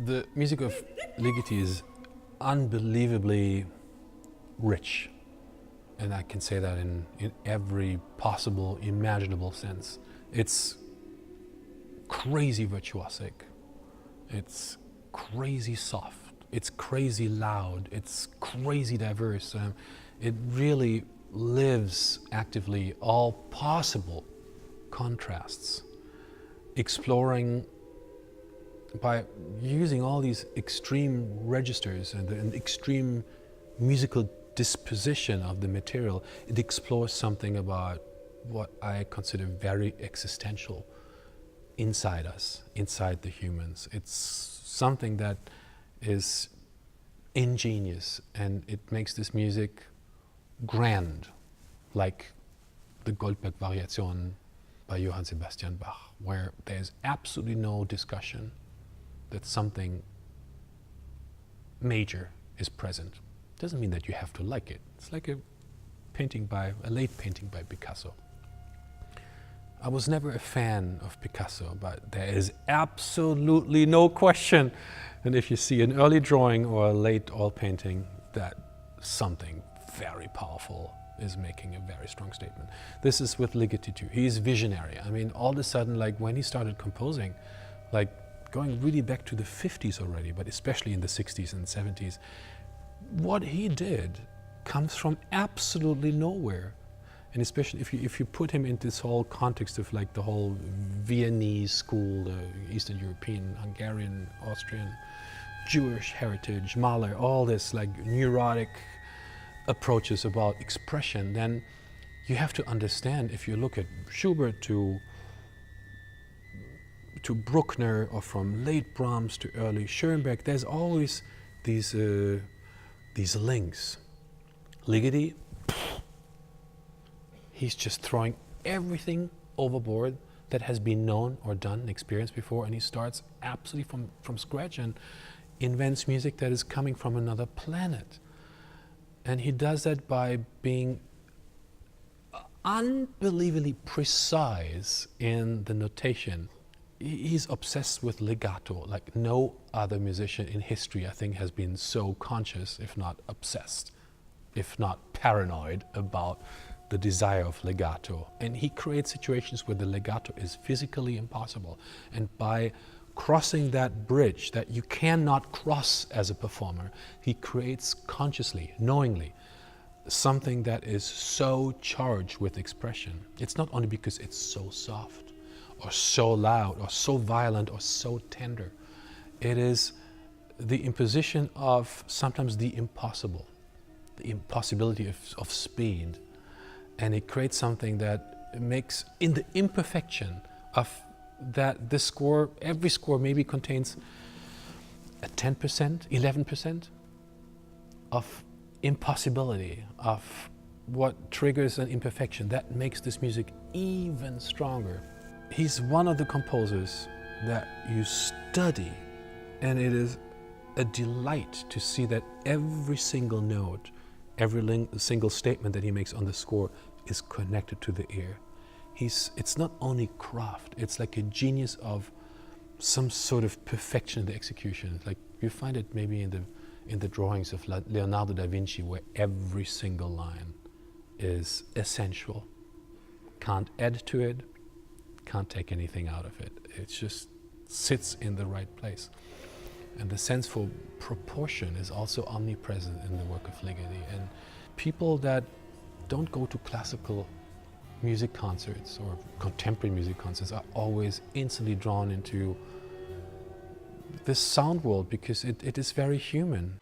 The music of Ligeti is unbelievably rich, and I can say that in every possible, imaginable sense. It's crazy virtuosic, it's crazy soft, it's crazy loud, it's crazy diverse. It really lives actively all possible contrasts, exploring by using all these extreme registers and the extreme musical disposition of the material. It explores something about what I consider very existential inside us, inside the humans. It's something that is ingenious, and it makes this music grand, like the Goldberg Variation by Johann Sebastian Bach, where there's absolutely no discussion that something major is present. Doesn't mean that you have to like it. It's like a late painting by Picasso. I was never a fan of Picasso, but there is absolutely no question. And if you see an early drawing or a late oil painting, that something very powerful is making a very strong statement. This is with Ligeti too. He's visionary. I mean, all of a sudden, like when he started composing, like going really back to the 50s already, but especially in the 60s and 70s, what he did comes from absolutely nowhere. And especially if you put him in this whole context of like the whole Viennese school, the Eastern European, Hungarian, Austrian, Jewish heritage, Mahler, all this like neurotic approaches about expression, then you have to understand, if you look at Schubert to Bruckner, or from late Brahms to early Schoenberg, there's always these links. Ligeti, he's just throwing everything overboard that has been known or done and experienced before, and he starts absolutely from scratch and invents music that is coming from another planet. And he does that by being unbelievably precise in the notation. He's obsessed with legato, like no other musician in history, I think, has been so conscious, if not obsessed, if not paranoid about the desire of legato. And he creates situations where the legato is physically impossible. And by crossing that bridge that you cannot cross as a performer, he creates consciously, knowingly, something that is so charged with expression. It's not only because it's so soft, or so loud, or so violent, or so tender. It is the imposition of sometimes the impossible, the impossibility of speed. And it creates something that makes, in the imperfection of that, the score, every score maybe contains a 10%, 11% of impossibility, of what triggers an imperfection. That makes this music even stronger. He's one of the composers that you study, and it is a delight to see that every single note, every single statement that he makes on the score is connected to the ear. It's not only craft, it's like a genius of some sort of perfection in the execution. Like you find it maybe in the drawings of Leonardo da Vinci, where every single line is essential. Can't add to it, can't take anything out of it. It just sits in the right place. And the sense for proportion is also omnipresent in the work of Ligeti. And people that don't go to classical music concerts or contemporary music concerts are always instantly drawn into this sound world, because it is very human.